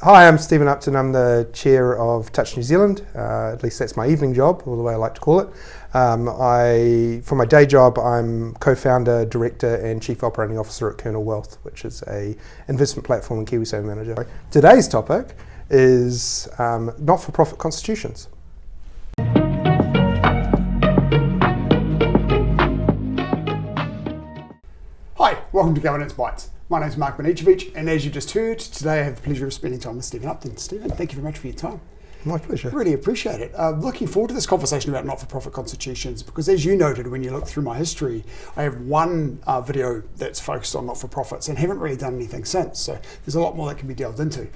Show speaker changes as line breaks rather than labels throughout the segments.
Hi, I'm Stephen Upton. I'm the chair of Touch New Zealand. At least that's my evening job, or the way I like to call it. For my day job, I'm co-founder, director, and chief operating officer at Kernel, which is a investment platform and KiwiSaver manager. Today's topic is not-for-profit constitutions.
Hi, welcome to Governance Bites. My name is Banicevich, and as you just heard, today I have the pleasure of spending time with Stephen Upton. Stephen, thank you very much for your time.
My pleasure.
Really appreciate it. Looking forward to this conversation about not-for-profit constitutions, because as you noted when you look through my history, I have one video that's focused on not-for-profits and haven't really done anything since, so there's a lot more that can be delved into.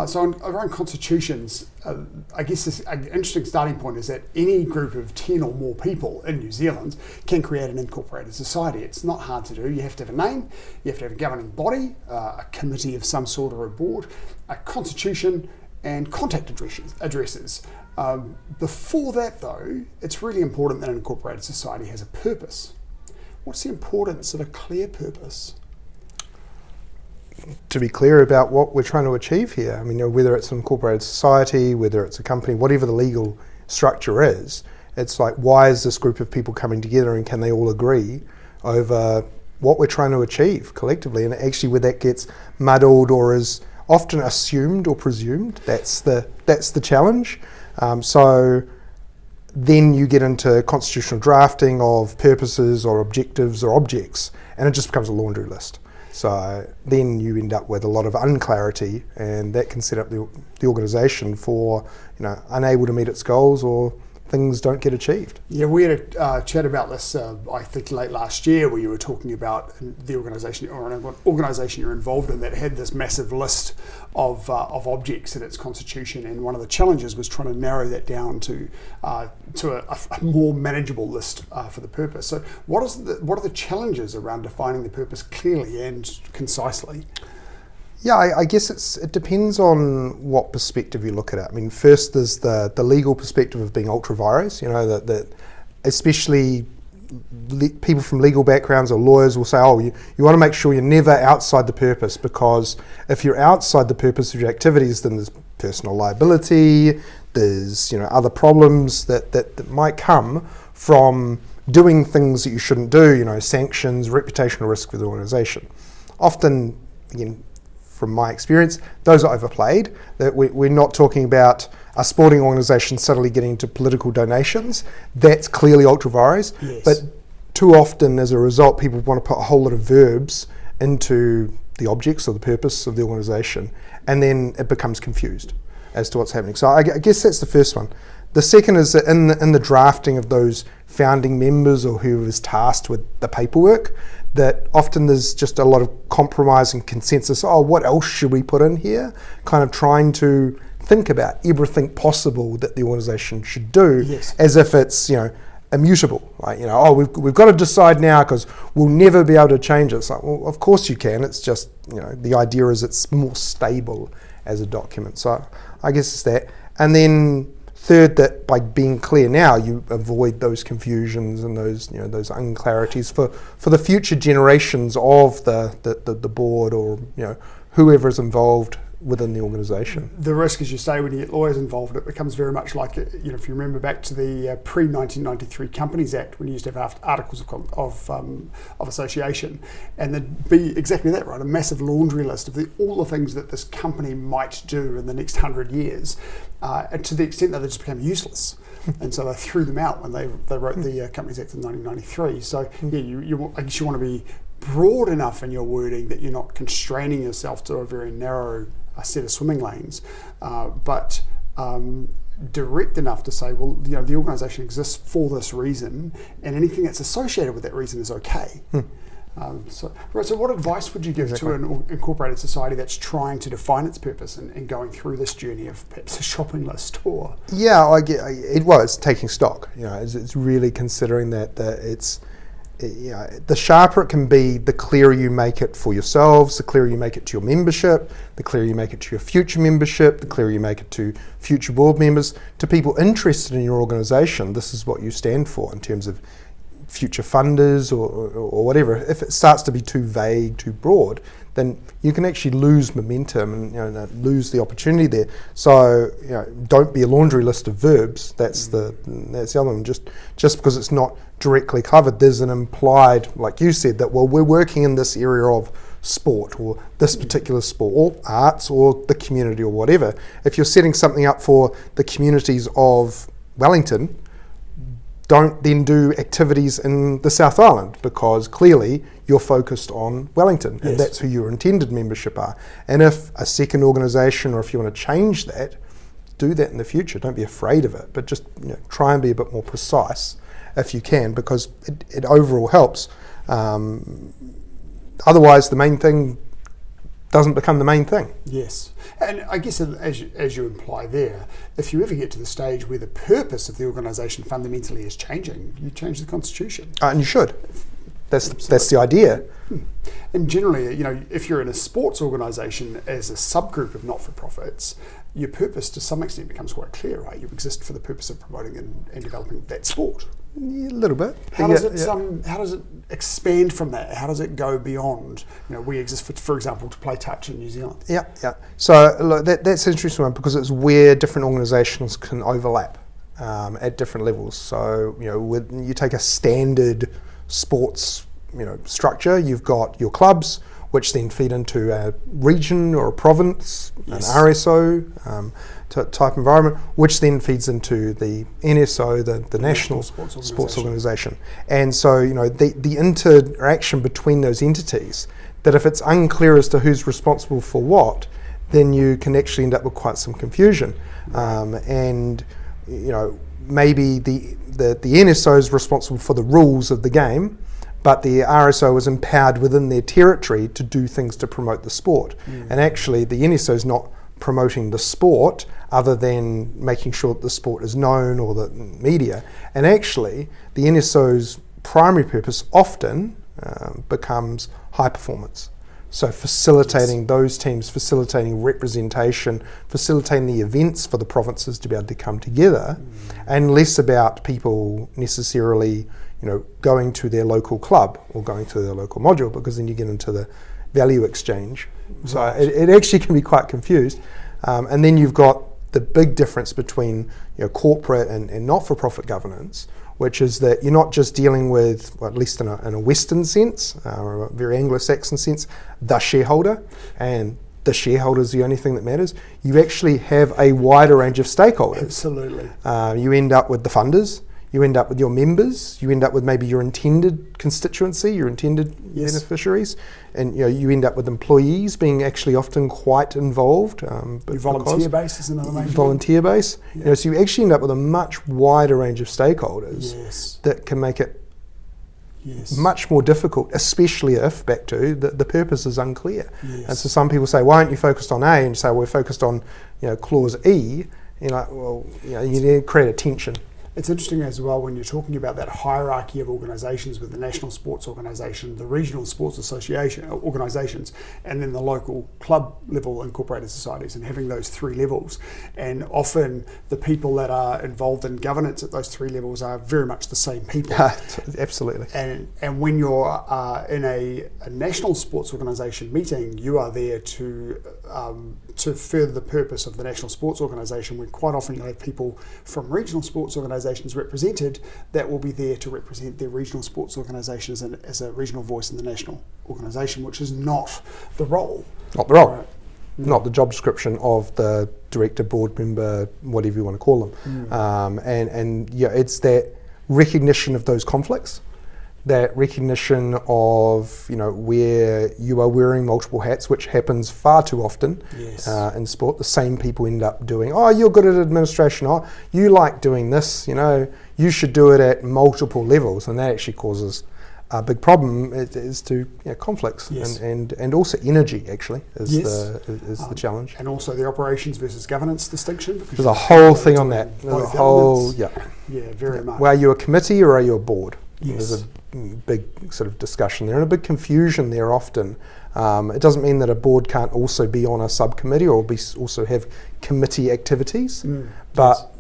So around constitutions, I guess an interesting starting point is that any group of 10 or more people in New Zealand can create an incorporated society. It's not hard to do. You have to have a name, you have to have a governing body, a committee of some sort or a board, a constitution, and contact addresses. Before that though, it's really important that an incorporated society has a purpose. What's the importance of a clear purpose?
To be clear about what we're trying to achieve here, I mean, whether it's an incorporated society, whether it's a company, whatever the legal structure is, it's like, why is this group of people coming together and can they all agree over what we're trying to achieve collectively? And actually where that gets muddled or is often assumed or presumed, that's the challenge. So then you get into constitutional drafting of purposes or objectives or objects, and it just becomes a laundry list. So then you end up with a lot of unclarity, and that can set up the organisation for, unable to meet its goals or things don't get achieved.
Yeah, we had a chat about this, I think late last year, where you were talking about the organisation or an organisation you're involved in that had this massive list of objects in its constitution, and one of the challenges was trying to narrow that down to a more manageable list for the purpose. So what are the challenges around defining the purpose clearly and concisely?
Yeah, I guess it depends on what perspective you look at it. I mean, first there's the legal perspective of being ultra vires, that especially people from legal backgrounds or lawyers will say, you want to make sure you're never outside the purpose, because if you're outside the purpose of your activities, then there's personal liability, there's other problems that might come from doing things that you shouldn't do, sanctions, reputational risk for the organisation. Often, again, from my experience, those are overplayed. That we're not talking about a sporting organisation suddenly getting into political donations. That's clearly ultra vires.
Yes.
But too often, as a result, people want to put a whole lot of verbs into the objects or the purpose of the organisation, and then it becomes confused as to what's happening. So I guess that's the first one. The second is that in the drafting of those founding members or who is tasked with the paperwork, that often there's just a lot of compromise and consensus. What else should we put in here? Kind of trying to think about everything possible that the organisation should do,
yes,
as if it's immutable. Like we've got to decide now because we'll never be able to change it. It's like, well, of course you can. It's just the idea is it's more stable as a document. So I guess it's that. And then third, that by being clear now, you avoid those confusions and those those unclarities for the future generations of the board or whoever is involved within the organisation.
The risk, as you say, when you get lawyers involved, it becomes very much like, if you remember back to the pre-1993 Companies Act, when you used to have articles of association, and there'd be exactly that, right? A massive laundry list of all the things that this company might do in the next 100 years, and to the extent that they just became useless. And so they threw them out when they wrote the Companies Act in 1993. So yeah, I guess you want to be broad enough in your wording that you're not constraining yourself to a very narrow set of swimming lanes, but direct enough to say, well, the organisation exists for this reason, and anything that's associated with that reason is okay. So what advice would you give to an incorporated society that's trying to define its purpose and going through this journey of perhaps a shopping list or?
Yeah, it's taking stock. It's really considering that it's. The sharper it can be, the clearer you make it for yourselves, the clearer you make it to your membership, the clearer you make it to your future membership, the clearer you make it to future board members, to people interested in your organisation. This is what you stand for in terms of future funders or whatever. If it starts to be too vague, too broad, then you can actually lose momentum and lose the opportunity there. So don't be a laundry list of verbs. That's the other one. Just because it's not directly covered, there's an implied, like you said, that we're working in this area of sport or this particular sport or arts or the community or whatever. If you're setting something up for the communities of Wellington, don't then do activities in the South Island, because clearly you're focused on Wellington, and that's who your intended membership are. And if a second organisation, or if you want to change that, do that in the future. Don't be afraid of it, but just try and be a bit more precise if you can, because it overall helps. Otherwise, the main thing doesn't become the main thing.
Yes, and I guess as you imply there, if you ever get to the stage where the purpose of the organisation fundamentally is changing, you change the constitution.
And you should. That's the idea.
And generally, if you're in a sports organisation as a subgroup of not-for-profits, your purpose to some extent becomes quite clear, right? You exist for the purpose of promoting and developing that sport.
Yeah, a little bit.
How does it expand from that? How does it go beyond? We exist for example, to play touch in New Zealand.
Yeah. So look, that's an interesting one, because it's where different organisations can overlap at different levels. So when you take a standard sports structure, you've got your clubs, which then feed into a region or a province, an RSO type environment, which then feeds into the NSO, the National Sports Organisation. And so, the interaction between those entities, that if it's unclear as to who's responsible for what, then you can actually end up with quite some confusion. And maybe the NSO is responsible for the rules of the game, but the RSO is empowered within their territory to do things to promote the sport. And actually, the NSO is not promoting the sport other than making sure that the sport is known, or the media. And actually, the NSO's primary purpose often becomes high performance. So facilitating those teams, facilitating representation, facilitating the events for the provinces to be able to come together, and less about people necessarily going to their local club or going to their local module, because then you get into the value exchange. So it actually can be quite confused. And then you've got the big difference between corporate and not-for-profit governance, which is that you're not just dealing with, well, at least in a Western sense, or a very Anglo-Saxon sense, the shareholder, and the shareholder is the only thing that matters. You actually have a wider range of stakeholders.
Absolutely.
You end up with the funders, you end up with your members, you end up with maybe your intended constituency, your intended beneficiaries, and you end up with employees being actually often quite involved.
Your volunteer base is another major
volunteer base. So you actually end up with a much wider range of stakeholders that can make it much more difficult, especially if, back to, the purpose is unclear. And so some people say, why aren't you focused on A? And you say, we're focused on clause E. You're like, well, you need to create a tension.
It's interesting as well when you're talking about that hierarchy of organisations, with the National Sports Organisation, the regional sports association organisations, and then the local club level incorporated societies, and having those three levels. And often the people that are involved in governance at those three levels are very much the same people.
Absolutely.
And when you're in a national sports organisation meeting, you are there to further the purpose of the National Sports Organisation, where quite often you'll have people from regional sports organisations represented that will be there to represent their regional sports organisation as a regional voice in the national organisation, which is not the role.
Not the role. Right. Not the job description of the director, board member, whatever you want to call them. It's that recognition of those conflicts, that recognition of where you are wearing multiple hats, which happens far too often in sport. The same people end up doing, oh, you're good at administration, oh, you like doing this, you should do it at multiple levels, and that actually causes a big problem. Is to conflicts and also energy actually is the challenge, and
also the operations versus governance distinction.
There's a whole thing on that. There's a whole
very much.
Well, are you a committee or are you a board? There's a big sort of discussion there, and a big confusion there often. It doesn't mean that a board can't also be on a subcommittee or also have committee activities, but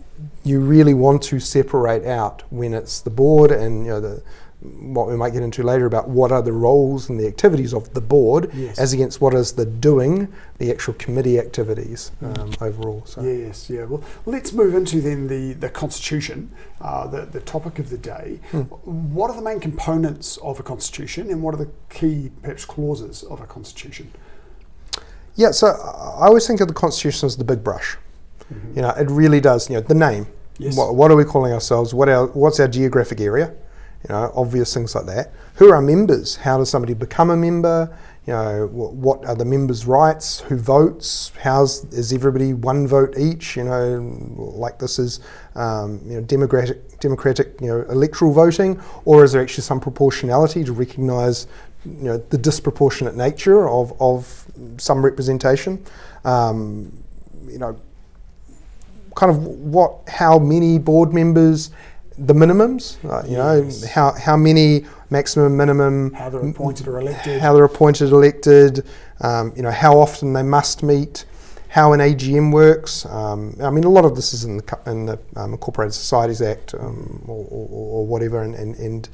you really want to separate out when it's the board and what we might get into later about what are the roles and the activities of the board,
yes,
as against what is the doing, the actual committee activities overall. So.
Yes, yeah. Well, let's move into then the constitution, the topic of the day. What are the main components of a constitution, and what are the key, perhaps, clauses of a constitution?
Yeah, so I always think of the constitution as the big brush. You know, it really does. You know, the name.
Yes.
What are we calling ourselves? What's our geographic area? You know, obvious things like that. Who are our members? How does somebody become a member? You know, what are the members' rights? Who votes? Is everybody one vote each? You know, like this is democratic electoral voting, or is there actually some proportionality to recognise the disproportionate nature of some representation? Kind of how many board members, the minimums,
Yes.
how many maximum, minimum,
How they're appointed or elected.
How often they must meet, how an AGM works. A lot of this is in the Incorporated Societies Act or whatever, and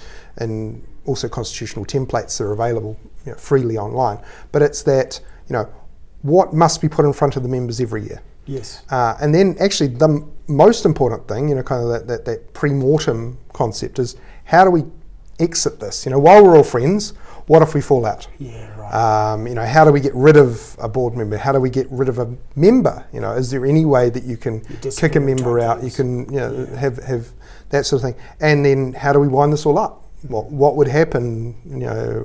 also constitutional templates that are available freely online. But it's that, what must be put in front of the members every year.
Yes.
And then actually the most important thing, kind of that pre-mortem concept is, how do we exit this? While we're all friends, what if we fall out?
Yeah, right.
How do we get rid of a board member? How do we get rid of a member? Is there any way that you can kick a member out? You can have that sort of thing. And then how do we wind this all up? What would happen,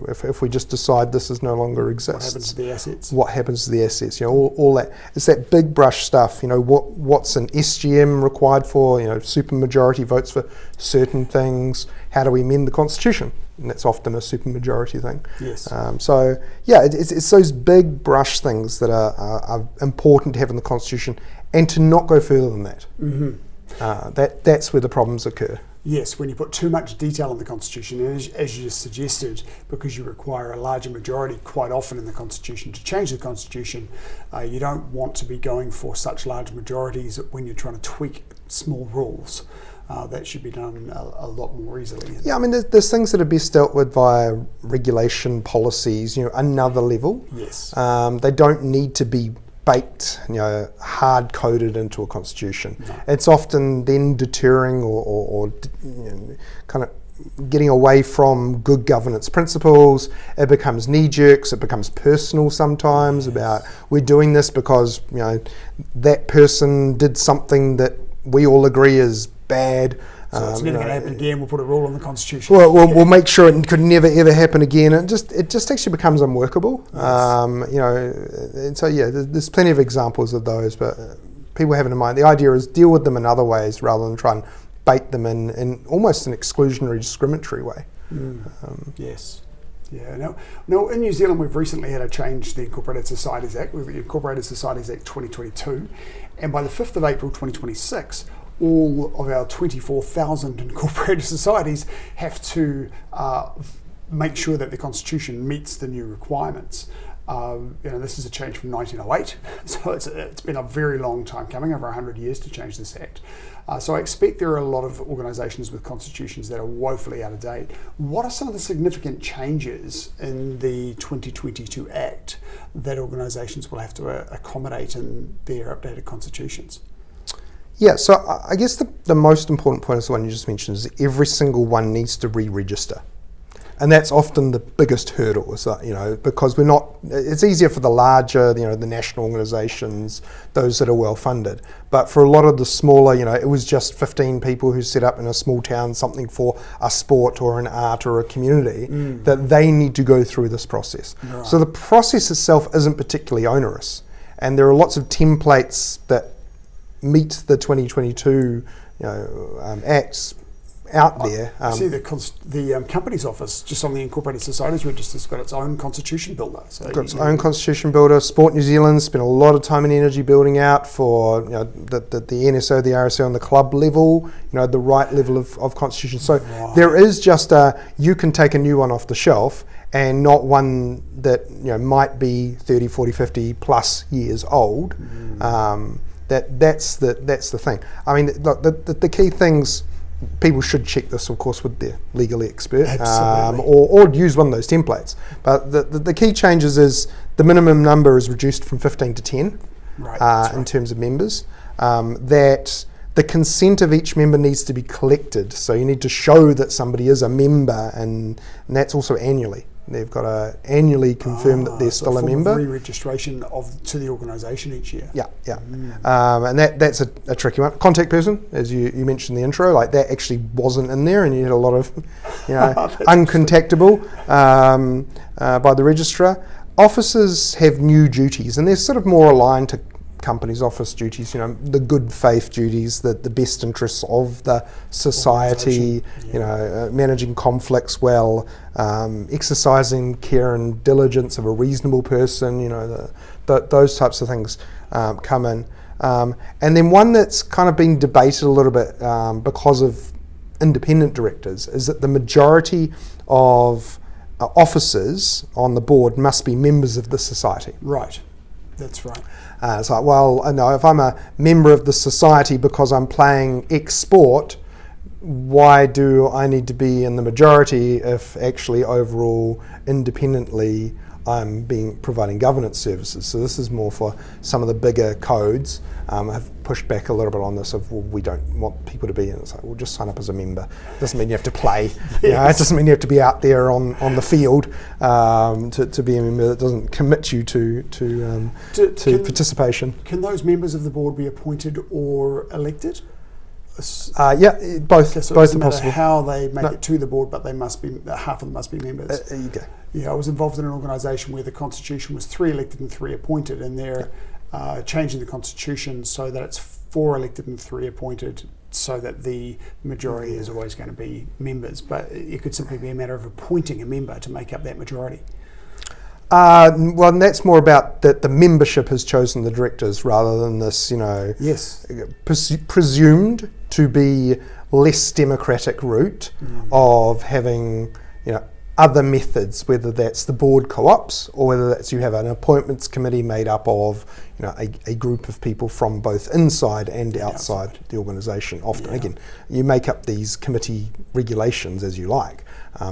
if we just decide this is no longer exists?
What happens to the assets?
What happens to the assets? All that. It's that big brush stuff. What's an SGM required for? Super majority votes for certain things. How do we amend the constitution? And that's often a super majority thing.
Yes.
It's those big brush things that are important to have in the constitution, and to not go further than that. That's where the problems occur.
Yes, when you put too much detail in the Constitution, and as you just suggested, because you require a larger majority quite often in the Constitution to change the Constitution, you don't want to be going for such large majorities when you're trying to tweak small rules. That should be done a lot more easily.
Yeah, there's things that are best dealt with via regulation policies, another level.
Yes.
They don't need to be baked, hard-coded into a constitution. No. It's often then deterring or kind of getting away from good governance principles. It becomes knee-jerks, it becomes personal sometimes. Yes. About, we're doing this because that person did something that we all agree is bad.
So it's never going to happen again. We'll put a rule on the Constitution.
Well, we'll make sure it could never ever happen again. It just actually becomes unworkable.
Yes.
And so there's plenty of examples of those. But people have it in mind. The idea is deal with them in other ways rather than try and bait them in almost an exclusionary, discriminatory way.
Yes. Yeah. Now, in New Zealand, we've recently had a change to the Incorporated Societies Act. We've the Incorporated Societies Act 2022, and by the 5th of April 2026. All of our 24,000 incorporated societies have to make sure that the Constitution meets the new requirements. This is a change from 1908, so it's been a very long time coming, over 100 years to change this act. So I expect there are a lot of organisations with constitutions that are woefully out of date. What are some of the significant changes in the 2022 Act that organisations will have to accommodate in their updated constitutions?
Yeah, so I guess the most important point is the one you just mentioned, is every single one needs to re-register. And that's often the biggest hurdle, is that, because it's easier for the larger, the national organisations, those that are well funded. But for a lot of the smaller, it was just 15 people who set up in a small town something for a sport or an art or a community, that they need to go through this process. Right. So the process itself isn't particularly onerous. And there are lots of templates that meet the 2022 acts out there.
I see the Companies Office just on the Incorporated Societies Register has got its own constitution builder. So
it's got its own constitution builder. Sport New Zealand spent a lot of time and energy building out for the NSO, the RSO, and the club level, the right level of constitution. So there is just you can take a new one off the shelf, and not one that might be 30, 40, 50 plus years old. That's the thing. Look, the key things people should check this, of course, with their legal expert,
Absolutely.
or use one of those templates. But the key changes is the minimum number is reduced from 15 to 10 in terms of members. That the consent of each member needs to be collected, so you need to show that somebody is a member, and that's also annually. They've got to annually confirm that they're still a member.
Re-registration to the organisation each year.
Yeah. And that's a tricky one. Contact person, as you mentioned in the intro, like that actually wasn't in there, and you had a lot of uncontactable by the registrar. Officers have new duties, and they're sort of more aligned to companies' office duties, the good faith duties, the best interests of the society, managing conflicts well, exercising care and diligence of a reasonable person, those types of things come in. And then one that's kind of been debated a little bit because of independent directors is that the majority of officers on the board must be members of the society.
Right, that's right.
It's like, well, no, if I'm a member of the society because I'm playing X sport, why do I need to be in the majority if actually overall independently I'm providing governance services? So this is more for some of the bigger codes. Have pushed back a little bit on this of, well, we don't want people to be, and it's like, well, just sign up as a member. Doesn't mean you have to play. It doesn't mean you have to be out there on the field to be a member. That doesn't commit you to participation.
Can those members of the board be appointed or elected?
Both are possible.
How they make it to the board, but they must be, half of them must be members.
There you go.
Yeah, I was involved in an organisation where the constitution was 3 elected and 3 appointed, and they're changing the constitution so that it's 4 elected and 3 appointed, so that the majority is always going to be members. But it could simply be a matter of appointing a member to make up that majority.
Well, that's more about that the membership has chosen the directors rather than this,
Yes.
presumed to be less democratic route of having, other methods, whether that's the board co-ops or whether that's you have an appointments committee made up of, a group of people from both inside and outside the organisation. Often, again, you make up these committee regulations as you like,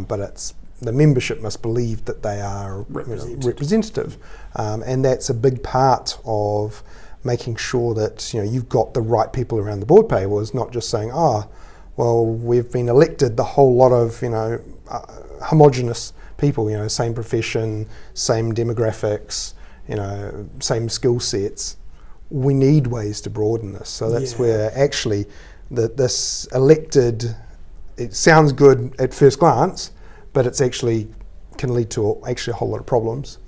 but it's the membership must believe that they are representative, and that's a big part of making sure that you've got the right people around the board table. Is not just saying, well, we've been elected the whole lot of homogenous people, same profession, same demographics, same skill sets. We need ways to broaden this. So that's where actually this elected, it sounds good at first glance, but it's actually can lead to a whole lot of problems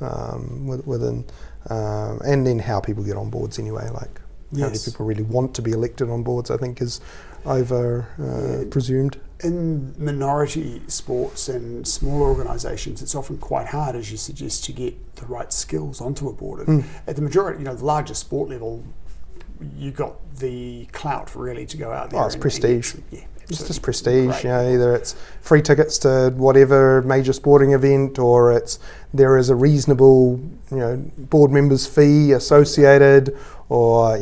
within, and then how people get on boards anyway. Like how many people really want to be elected on boards, I think, is over presumed.
In minority sports and smaller organisations, it's often quite hard, as you suggest, to get the right skills onto a board. At the majority, the larger sport level, you got the clout really to go out there.
It's prestige. It's just prestige.
Right.
Either it's free tickets to whatever major sporting event, or there is a reasonable board members fee associated, or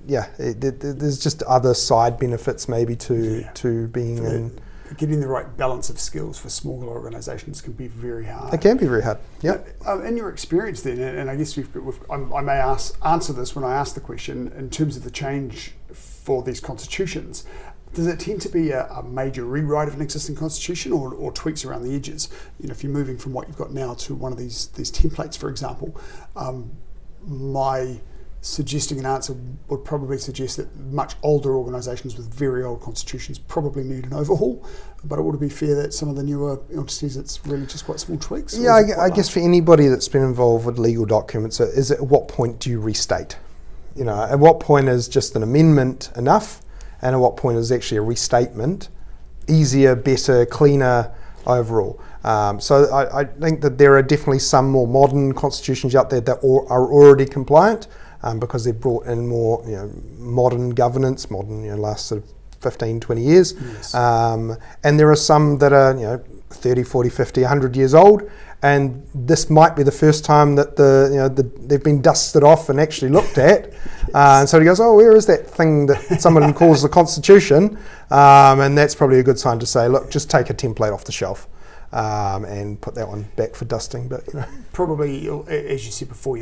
there's just other side benefits maybe to being in.
Getting the right balance of skills for smaller organisations can be very hard.
It can be very hard. Yeah.
In your experience then, and I guess I may answer this when I ask the question, in terms of the change for these constitutions, does it tend to be a major rewrite of an existing constitution, or tweaks around the edges? If you're moving from what you've got now to one of these templates, for example, my suggesting an answer would probably suggest that much older organisations with very old constitutions probably need an overhaul, but it would be fair that some of the newer entities, it's really just quite small tweaks.
Yeah, I guess for anybody that's been involved with legal documents, is at what point do you restate? At what point is just an amendment enough, and at what point is actually a restatement easier, better, cleaner overall? So I think that there are definitely some more modern constitutions out there that are already compliant, because they've brought in more modern governance, last sort of 15, 20 years. Yes. And there are some that are 30, 40, 50, 100 years old, and this might be the first time that they've been dusted off and actually looked at. And so he goes, oh, where is that thing that someone calls the Constitution? And that's probably a good sign to say, look, just take a template off the shelf. And put that one back for dusting, but
probably, as you said before,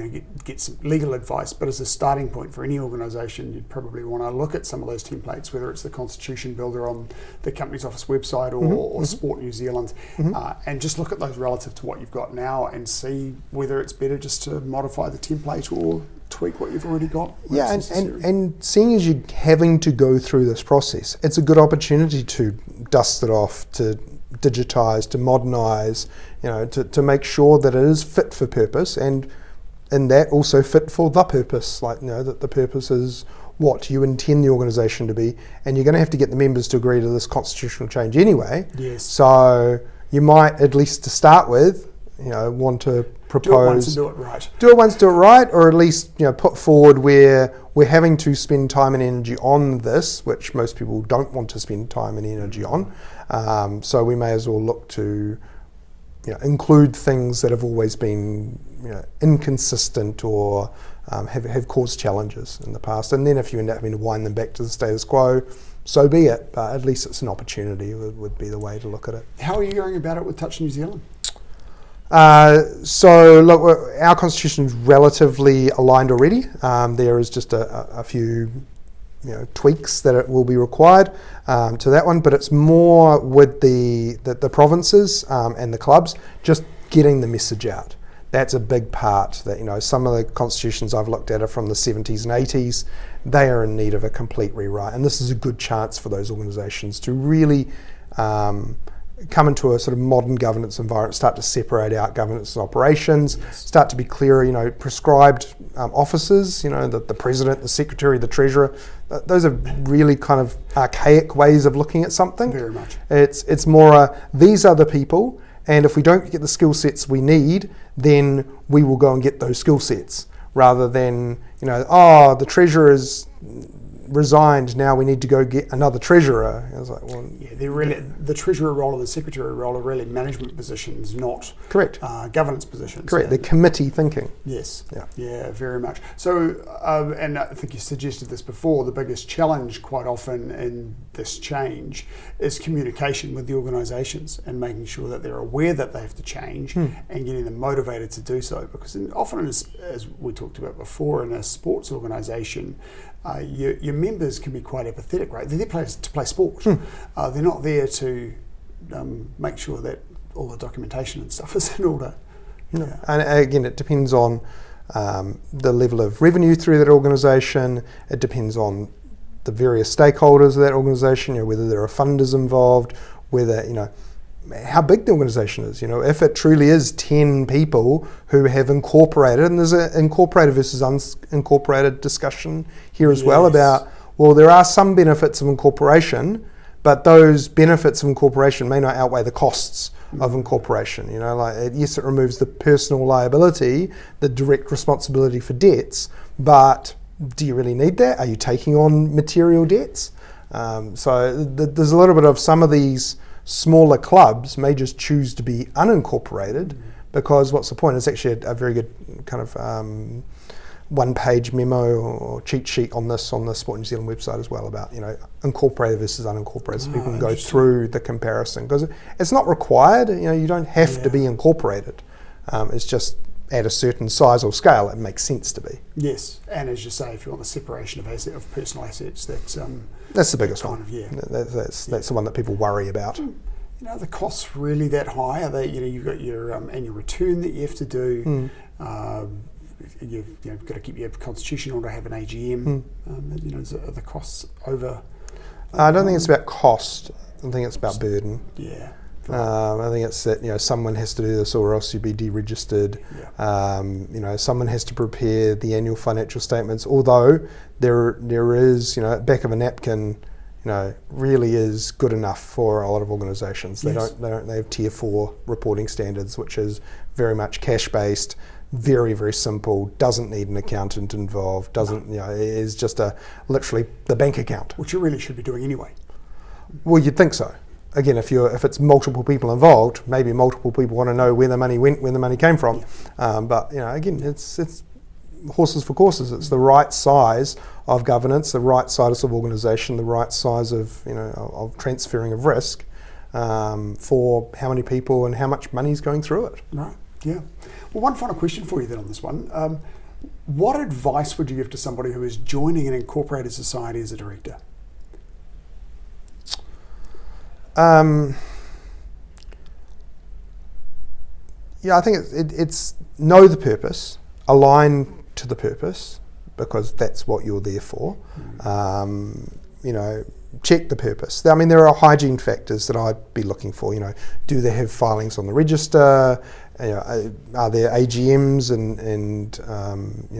get some legal advice. But as a starting point for any organisation, you'd probably want to look at some of those templates, whether it's the Constitution Builder on the Companies Office website or Sport New Zealand, and just look at those relative to what you've got now and see whether it's better just to modify the template or tweak what you've already got.
Yeah, and seeing as you're having to go through this process, it's a good opportunity to dust it off, to digitize, to modernize, to make sure that it is fit for purpose, and in that also fit for the purpose, that the purpose is what you intend the organisation to be, and you're going to have to get the members to agree to this constitutional change anyway.
Yes.
So you might, at least to start with, want to propose.
Do it once and do it right.
Do it once, do it right, or at least put forward where we're having to spend time and energy on this, which most people don't want to spend time and energy on. So we may as well look to include things that have always been inconsistent or have caused challenges in the past. And then if you end up having to wind them back to the status quo, so be it. But at least it's an opportunity would be the way to look at it.
How are you going about it with Touch New Zealand?
So look, our constitution is relatively aligned already. There is just a few tweaks that it will be required to that one, but it's more with the provinces and the clubs just getting the message out. That's a big part. That some of the constitutions I've looked at are from the 70s and 80s. They are in need of a complete rewrite, and this is a good chance for those organisations to really come into a sort of modern governance environment, start to separate out governance and operations, start to be clearer, prescribed offices, the president, the secretary, the treasurer. Those are really kind of archaic ways of looking at something.
Very much.
It's more, these are the people, and if we don't get the skill sets we need, then we will go and get those skill sets, rather than, the treasurer is resigned, now we need to go get another treasurer. I was like, well,
they're really, the treasurer role and the secretary role are really management positions, not
correct
governance positions.
Correct, the committee thinking.
Yes, yeah, very much. So, and I think you suggested this before, the biggest challenge quite often in this change is communication with the organisations and making sure that they're aware that they have to change and getting them motivated to do so. Because often, as we talked about before, in a sports organisation, your members can be quite apathetic, right? They're there to play sport. They're not there to make sure that all the documentation and stuff is in order.
No. Yeah. And again, it depends on the level of revenue through that organisation. It depends on the various stakeholders of that organisation, whether there are funders involved, whether, how big the organisation is. If it truly is 10 people who have incorporated, and there's an incorporated versus unincorporated discussion here as well about, well, there are some benefits of incorporation, but those benefits of incorporation may not outweigh the costs of incorporation. Yes, it removes the personal liability, the direct responsibility for debts, but do you really need that? Are you taking on material debts? So there's a little bit of some of these smaller clubs may just choose to be unincorporated because what's the point? It's actually a very good kind of one-page memo or cheat sheet on the Sport New Zealand website as well about incorporated versus unincorporated, so people can go through the comparison, because it's not required. You don't have to be incorporated. It's just at a certain size or scale it makes sense to be. Yes,
and as you say, if you want the separation of personal assets, that's
the biggest one. That's the one that people worry about.
The costs really that high? Are they? You've got your annual return that you have to do. You've got to keep your constitution or to have an AGM. Are the costs over?
I don't think it's about cost. I think it's about burden.
Yeah.
I think it's that someone has to do this or else you'd be deregistered. Someone has to prepare the annual financial statements. Although there is back of a napkin, really is good enough for a lot of organisations. They have Tier 4 reporting standards, which is very much cash based, very very simple. Doesn't need an accountant involved. It is just literally the bank account,
which you really should be doing anyway.
Well, you'd think so. again, if it's multiple people involved, maybe multiple people want to know where the money went, where the money came from. But again, it's horses for courses. It's the right size of governance, the right size of organisation, the right size of of transferring of risk for how many people and how much money is going through it.
Right. Yeah. Well, one final question for you then on this one. What advice would you give to somebody who is joining an incorporated society as a director?
I think it's know the purpose, align to the purpose, because that's what you're there for. Check the purpose. I mean, there are hygiene factors that I'd be looking for. Do they have filings on the register? Are there AGMs and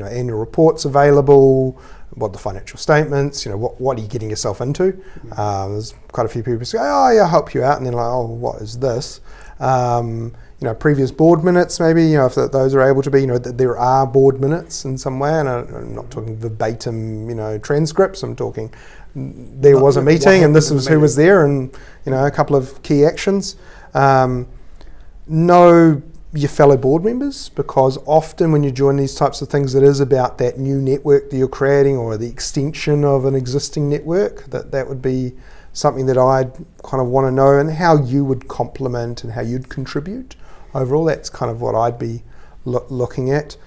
annual reports available? What are the financial statements? What are you getting yourself into? There's quite a few people who say, "Oh, yeah, I'll help you out," and then like, "Oh, what is this?" Previous board minutes, maybe. If those are able to be. There are board minutes in some way, and I'm not talking verbatim. Transcripts. I'm talking. There was a meeting, and this was who was there, and a couple of key actions. Know your fellow board members, because often when you join these types of things, it is about that new network that you're creating or the extension of an existing network. That would be something that I'd kind of want to know, and how you would complement and how you'd contribute overall. That's kind of what I'd be looking at.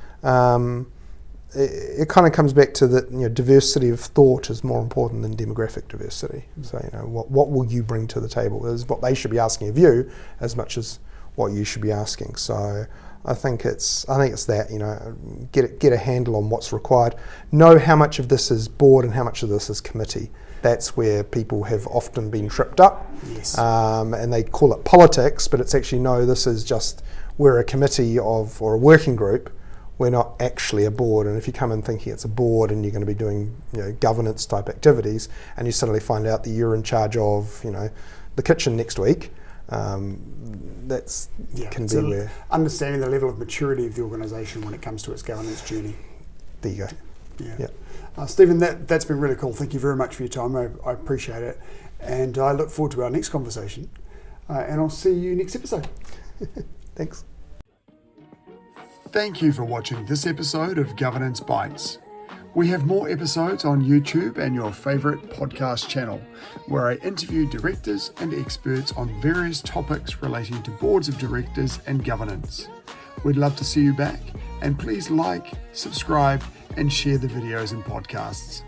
It kind of comes back to that diversity of thought is more important than demographic diversity. So what will you bring to the table is what they should be asking of you as much as what you should be asking. So I think it's that get a handle on what's required. Know how much of this is board and how much of this is committee. That's where people have often been tripped up.
Yes.
And they call it politics, but it's actually this is just we're a committee or a working group. We're not actually a board. And if you come in thinking it's a board and you're going to be doing governance type activities, and you suddenly find out that you're in charge of the kitchen next week, can be where
understanding the level of maturity of the organisation when it comes to its governance journey.
There you go.
Yeah. Stephen, that's been really cool. Thank you very much for your time. I appreciate it, and I look forward to our next conversation. And I'll see you next episode.
Thanks.
Thank you for watching this episode of Governance Bites. We have more episodes on YouTube and your favourite podcast channel, where I interview directors and experts on various topics relating to boards of directors and governance. We'd love to see you back, and please like, subscribe, and share the videos and podcasts.